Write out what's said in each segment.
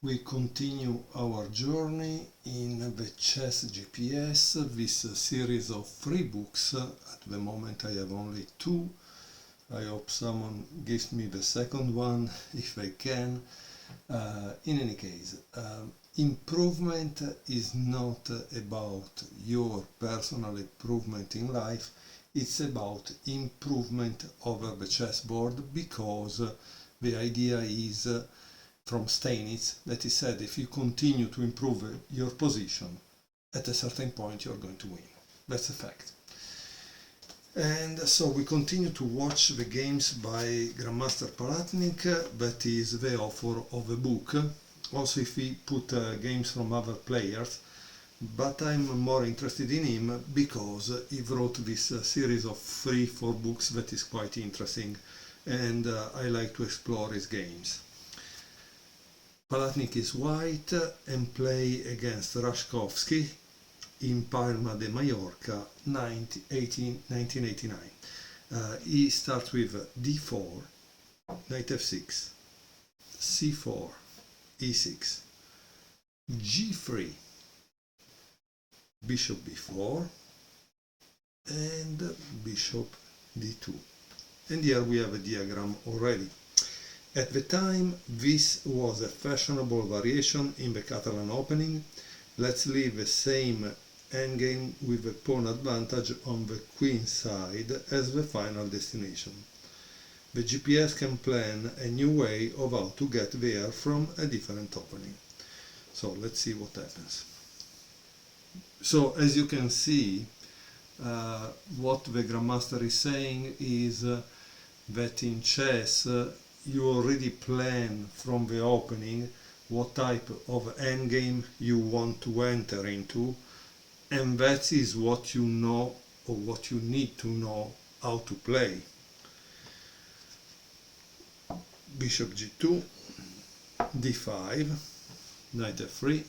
We continue our journey in the chess GPS, this series of 3 books. At the moment I have only 2. I hope someone gives me the second one if they can. In any case, improvement is not about your personal improvement in life, it's about improvement over the chessboard, because the idea is from Steinitz that he said if you continue to improve your position, at a certain point you're going to win. That's a fact. And so we continue to watch the games by Grandmaster Palatnik, that is the author of the book. Also if we put games from other players, but I'm more interested in him because he wrote this series of 3-4 books that is quite interesting, and I like to explore his games. Palatnik is white and play against Rashkovsky in Palma de Mallorca 1989. He starts with d4, knight f6, c4, e6, g3, bishop b4, and bishop d2. And here we have a diagram already. At the time, this was a fashionable variation in the Catalan opening. Let's leave the same endgame with the pawn advantage on the queen side as the final destination. The GPS can plan a new way of how to get there from a different opening. So let's see what happens. So as you can see, what the Grandmaster is saying is that in chess you already plan from the opening what type of endgame you want to enter into, and that is what you know, or what you need to know how to play. Bishop g2, d5, knight f3,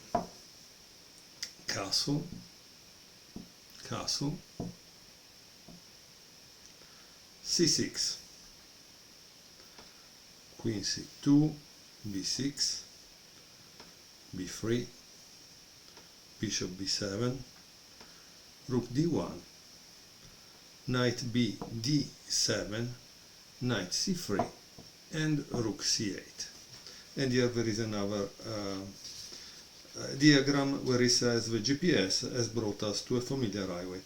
castle, castle, c6, queen c2, b6, b3, bishop b7, rook d1, knight b d7, knight c3, and rook c8. And here there is another diagram where it says the GPS has brought us to a familiar highway.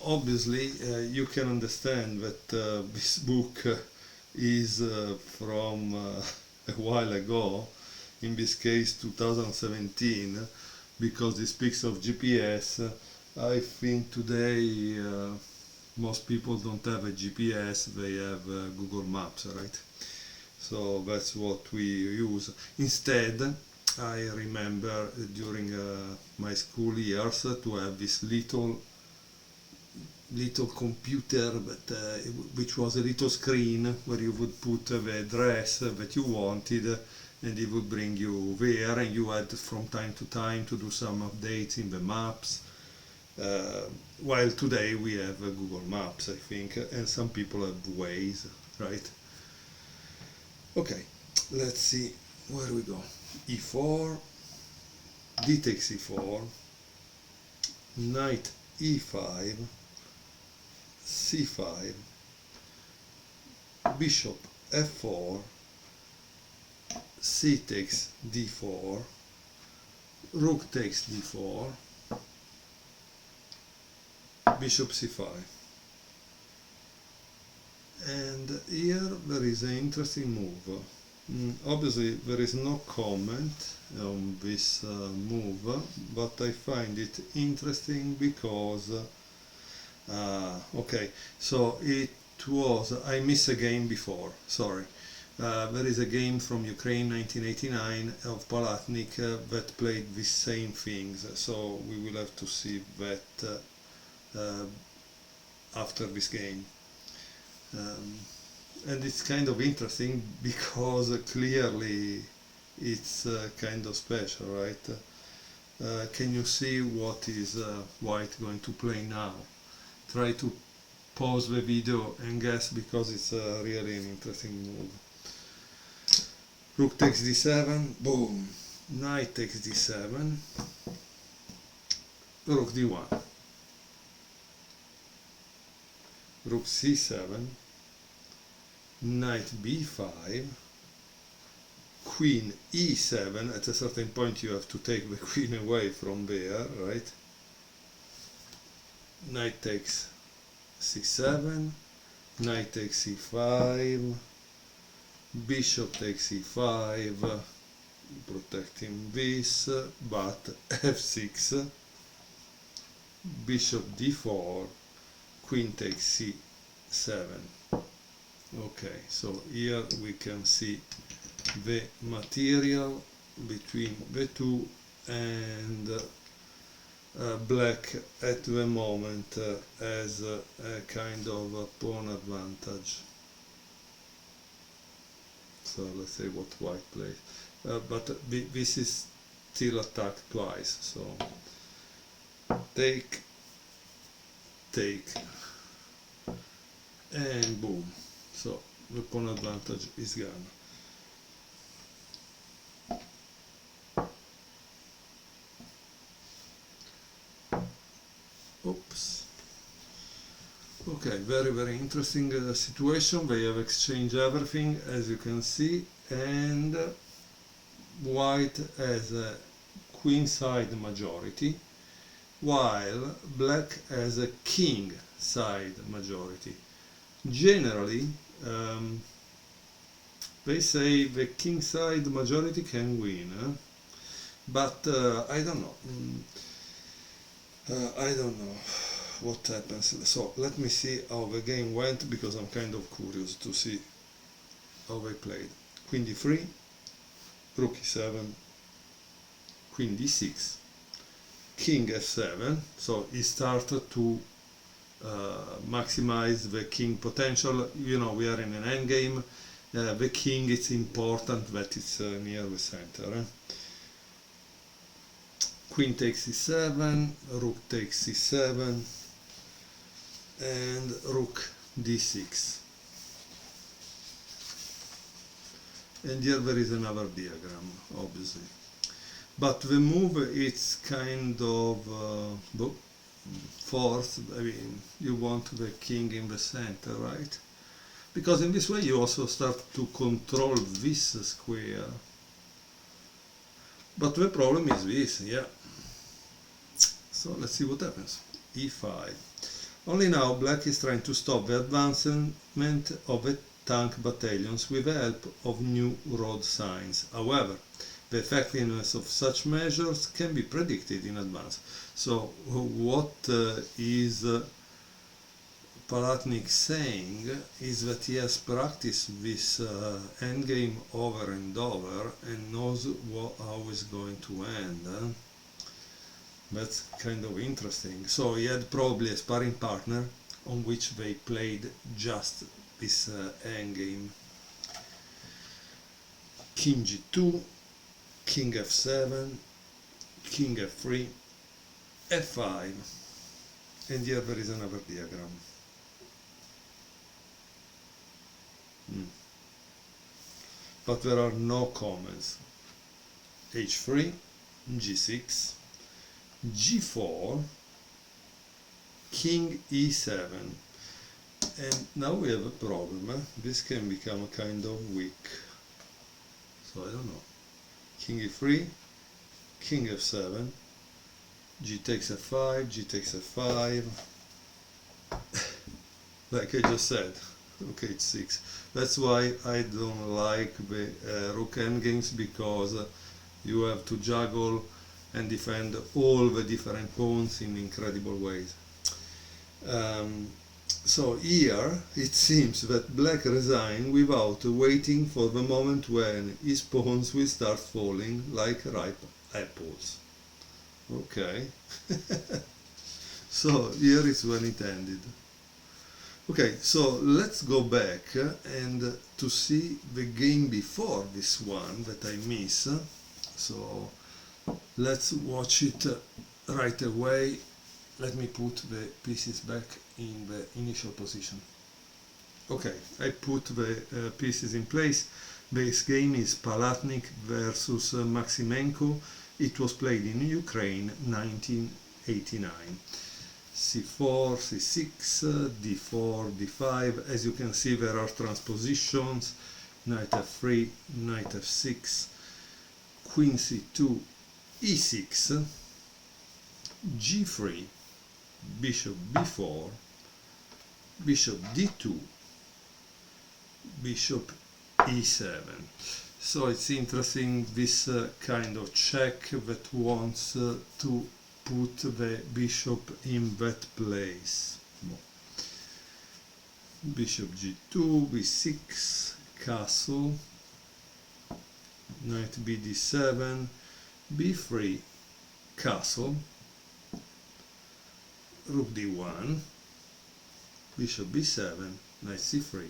Obviously you can understand that this book is from a while ago, in this case 2017, because it speaks of GPS. I think today most people don't have a GPS, they have Google Maps, right? So that's what we use. Instead, I remember during my school years to have this little computer, but which was a little screen where you would put the address that you wanted, and it would bring you there, and you had from time to time to do some updates in the maps. While today we have Google Maps, I think, and some people have Waze, right? Okay, let's see where we go. e4, d takes e4, knight e5, c5, bishop f4, c takes d4, rook takes d4, bishop c5. And here there is an interesting move. Obviously there is no comment on this move, but I find it interesting because okay, so it was, I missed a game before, sorry. There is a game from Ukraine 1989 of Palatnik that played the same things, so we will have to see that after this game. And it's kind of interesting because clearly it's kind of special, right? Can you see what is white going to play now? Try to pause the video and guess, because it's really an interesting move. Rook takes d7, boom, knight takes d7, rook d1, rook c7, knight b5, queen e7. At a certain point you have to take the queen away from there, right? Knight takes c7, knight takes c5, bishop takes e5, protecting this, but f6, bishop d4, queen takes c7. Okay, so here we can see the material between the two, and black at the moment has a kind of a pawn advantage. So let's say what white plays, but this is still attacked twice, so take, and boom, so the pawn advantage is gone. Oops. Okay, very interesting situation. They have exchanged everything, as you can see, and white has a queen side majority, while black has a king side majority. Generally, they say the king side majority can win, but I don't know. I don't know what happens. So let me see how the game went, because I'm kind of curious to see how they played. Queen d3, rook e7, queen d6, king f7. So he started to maximize the king potential. You know, we are in an endgame. The king, it's important that it's near the center. Queen takes c7, rook takes c7, and rook d6. And here there is another diagram, obviously. But the move, it's kind of forced. I mean, you want the king in the center, right? Because in this way you also start to control this square. But the problem is this, yeah. So let's see what happens. e5. Only now black is trying to stop the advancement of the tank battalions with the help of new road signs. However, the effectiveness of such measures can be predicted in advance. So what is Palatnik saying is that he has practiced this endgame over and over and knows how it's going to end. That's kind of interesting. So he had probably a sparring partner on which they played just this endgame. King g2, king f7, king f3, f5, and here there is another diagram. But there are no comments. h3, g6, g4, king e7, and now we have a problem. This can become a kind of weak, so I don't know. King e3, king f7, g takes f5, g takes f5, like I just said, rook h6. That's why I don't like the rook endgames, because you have to juggle and defend all the different pawns in incredible ways. So here it seems that black resigned without waiting for the moment when his pawns will start falling like ripe apples. Okay. So here is when it ended. Okay, so let's go back and to see the game before this one that I miss. So let's watch it right away. Let me put the pieces back in the initial position. Okay, I put the pieces in place, Base game is Palatnik versus Maximenko. It was played in Ukraine 1989. c4, c6, d4, d5. As you can see, there are transpositions. Knight f3, knight f6, queen c2, e6, g3, bishop b4, bishop d2, bishop e7. So it's interesting, this kind of check that wants to put the bishop in that place. Bishop g2, b6, castle, knight bd7, b3, castle, rook d1, bishop b7, knight c3.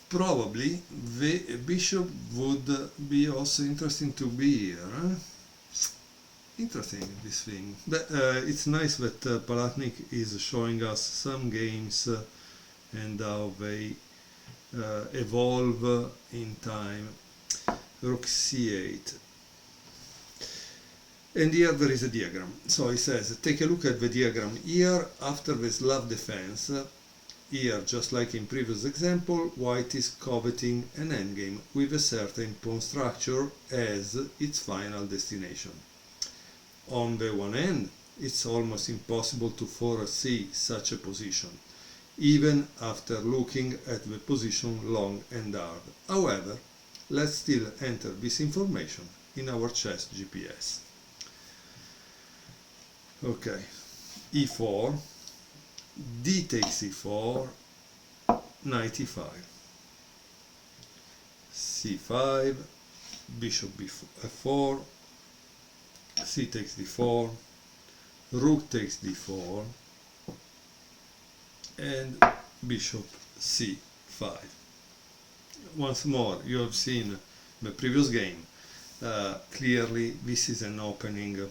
Probably the bishop would be also interesting to be here. Interesting, this thing. But it's nice that Palatnik is showing us some games and how they evolve in time. Rook c8. And here there is a diagram. So he says, take a look at the diagram here. After the Slav defense, here, just like in previous example, white is coveting an endgame with a certain pawn structure as its final destination. On the one hand, it's almost impossible to foresee such a position, even after looking at the position long and hard. However, let's still enter this information in our chess GPS. Okay, e4, d takes e4, knight e5, c5, bishop f4, c takes d4, rook takes d4, and bishop c5. Once more, you have seen the previous game. Clearly, this is an opening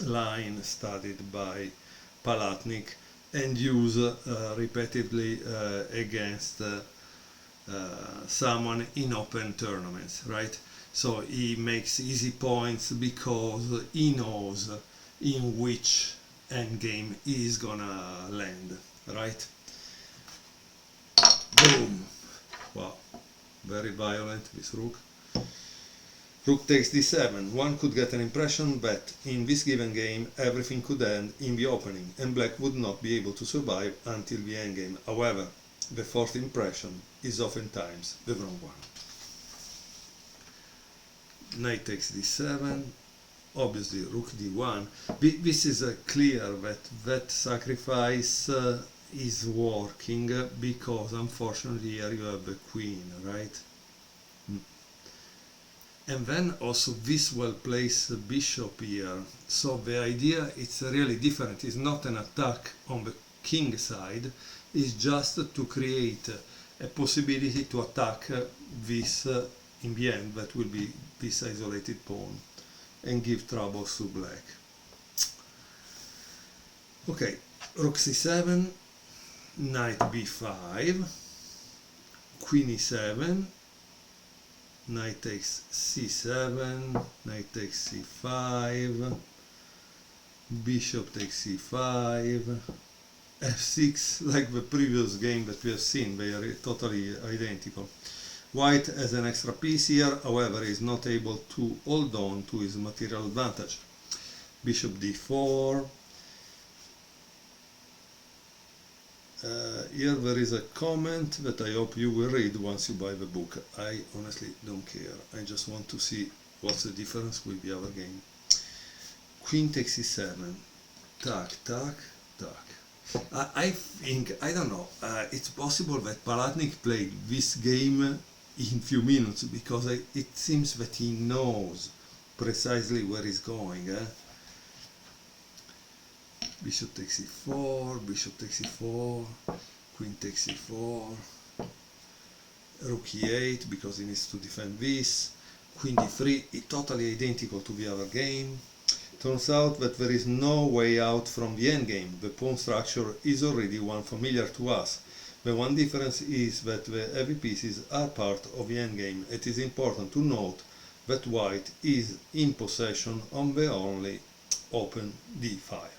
line studied by Palatnik and used repeatedly against someone in open tournaments, right? So he makes easy points because he knows in which endgame he is gonna land, right? Boom! Wow, very violent this rook. Rook takes d7. One could get an impression that in this given game everything could end in the opening and black would not be able to survive until the endgame. However, the fourth impression is oftentimes the wrong one. Knight takes d7, obviously rook d1. This is clear that that sacrifice is working because unfortunately here you have the queen, right? And then also this well-placed bishop here. So the idea is really different. It's not an attack on the king side. It's just to create a possibility to attack this in the end, that will be this isolated pawn, and give troubles to black. Okay, rook c7, knight b5, queen e7, knight takes c7, knight takes c5, bishop takes c5, f6, like the previous game that we have seen, they are totally identical. White has an extra piece here, however is not able to hold on to his material advantage. Bishop d4. Here there is a comment that I hope you will read once you buy the book. I honestly don't care. I just want to see what's the difference with the other game. Queen takes e7. Tack, tack, tack. I think, I don't know, it's possible that Palatnik played this game in few minutes because it seems that he knows precisely where he's going. Bishop takes e4, bishop takes e4, queen takes e4, rook e8 because he needs to defend this, queen d3 is totally identical to the other game. Turns out that there is no way out from the endgame. The pawn structure is already one familiar to us. The one difference is that the heavy pieces are part of the endgame. It is important to note that white is in possession of the only open d-file.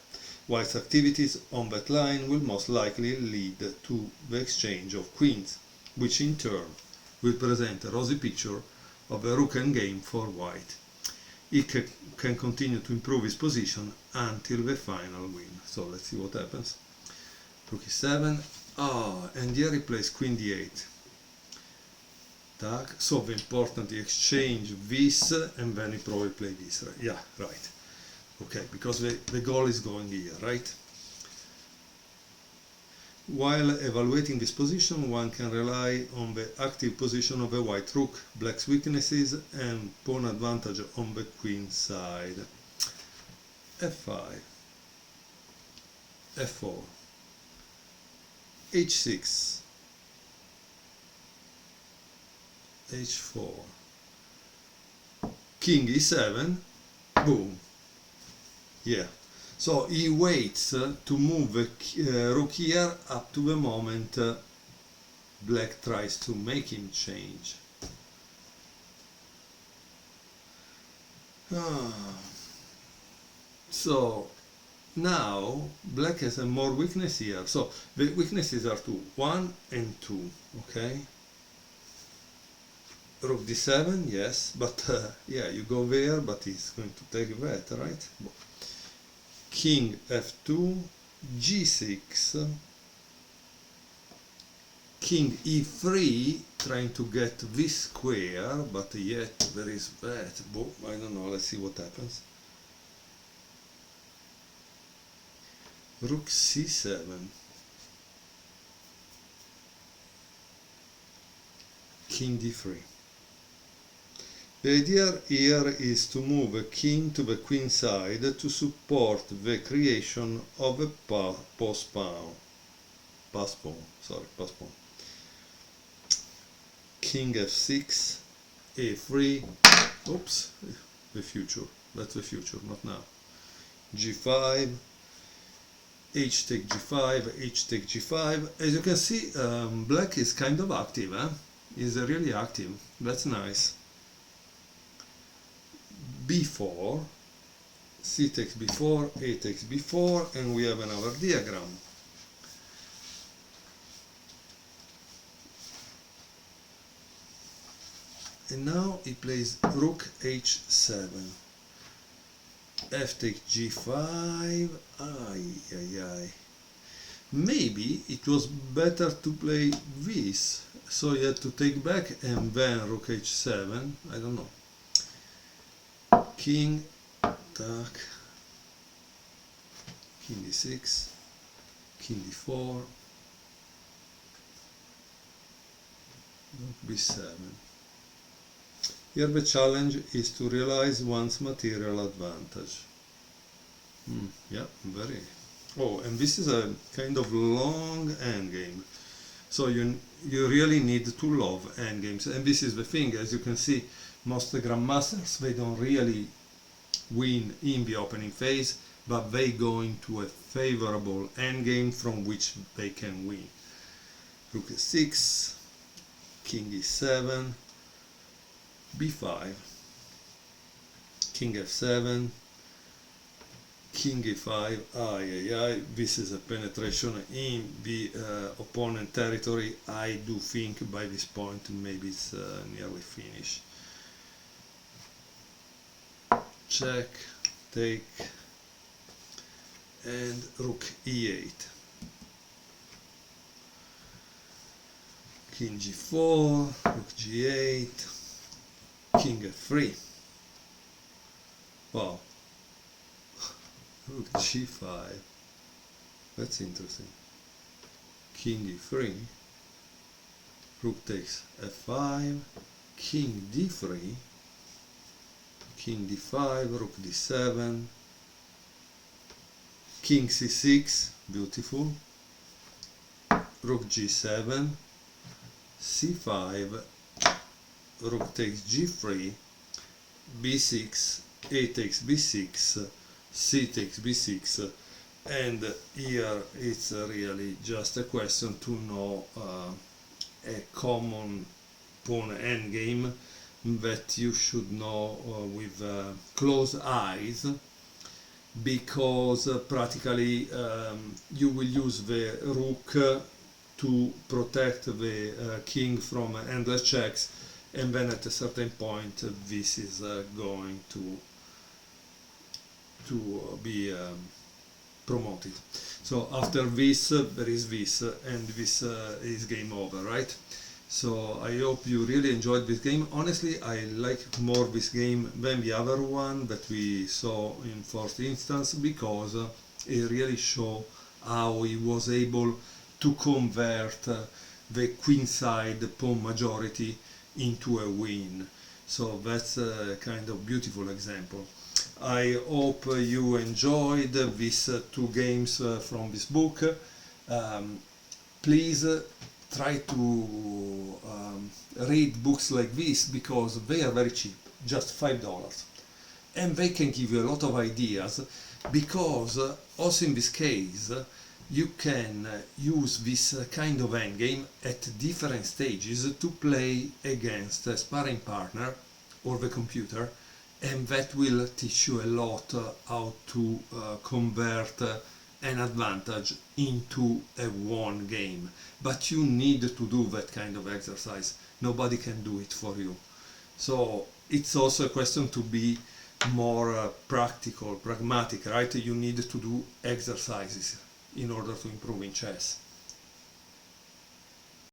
White's activities on that line will most likely lead to the exchange of queens, which in turn will present a rosy picture of the rook endgame for white. He can continue to improve his position until the final win. So let's see what happens. Rook e7. And here he plays queen d8. Tac. So the important he exchange this and then he probably play this. Right? Yeah, right. Okay, because the goal is going here, right? While evaluating this position, one can rely on the active position of the white rook, black's weaknesses, and pawn advantage on the queen side. f5, f4, h6, h4, king e7, boom. Yeah. So he waits to move the rook here up to the moment black tries to make him change. So now black has a more weakness here. So the weaknesses are 2, 1 and 2. Okay. Rook d7, yes, but yeah, you go there, but he's going to take that, right? King f2, g6, king e3, trying to get this square, but yet there is that. I don't know, let's see what happens. Rook c7, king d3. The idea here is to move a king to the queen side to support the creation of a pass pawn. King f6, a3, oops, the future, that's the future, not now. g5, h take g5, h take g5. As you can see, black is kind of active, is really active, that's nice. b4, c takes b4, a takes b4, and we have another diagram. And now he plays rook h7, f takes g5, maybe it was better to play this, so you had to take back and then rook h7, I don't know. King, tac, king d6, king d4, rook b7. Here the challenge is to realize one's material advantage. Yeah, very. Oh, and this is a kind of long endgame. So you really need to love endgames. And this is the thing, as you can see, most grandmasters, they don't really win in the opening phase, but they go into a favorable endgame from which they can win. Rook e6, king e7, b5, king f7, king e5, this is a penetration in the opponent territory. I do think by this point maybe it's nearly finished. Check, take, and rook e8, king g4, rook g8, king f3, wow, rook g5, that's interesting, king e3, rook takes f5, king d3, king d5, rook d7, king c6, beautiful, rook g7, c5, rook takes g3, b6, a takes b6, c takes b6, And here it's really just a question to know a common pawn endgame that you should know with closed eyes, because practically you will use the rook to protect the king from endless checks, and then at a certain point this is going to be promoted. So after this there is this, and this is game over, right? So I hope you really enjoyed this game. Honestly, I like more this game than the other one that we saw in first instance, because it really show how he was able to convert the queenside pawn majority into a win. So that's a kind of beautiful example. I hope you enjoyed these two games from this book. Please try to read books like this, because they are very cheap, just $5, and they can give you a lot of ideas, because also in this case you can use this kind of endgame at different stages to play against a sparring partner or the computer, and that will teach you a lot how to convert an advantage into a won game. But you need to do that kind of exercise. Nobody can do it for you. So it's also a question to be more practical, pragmatic, right? You need to do exercises in order to improve in chess.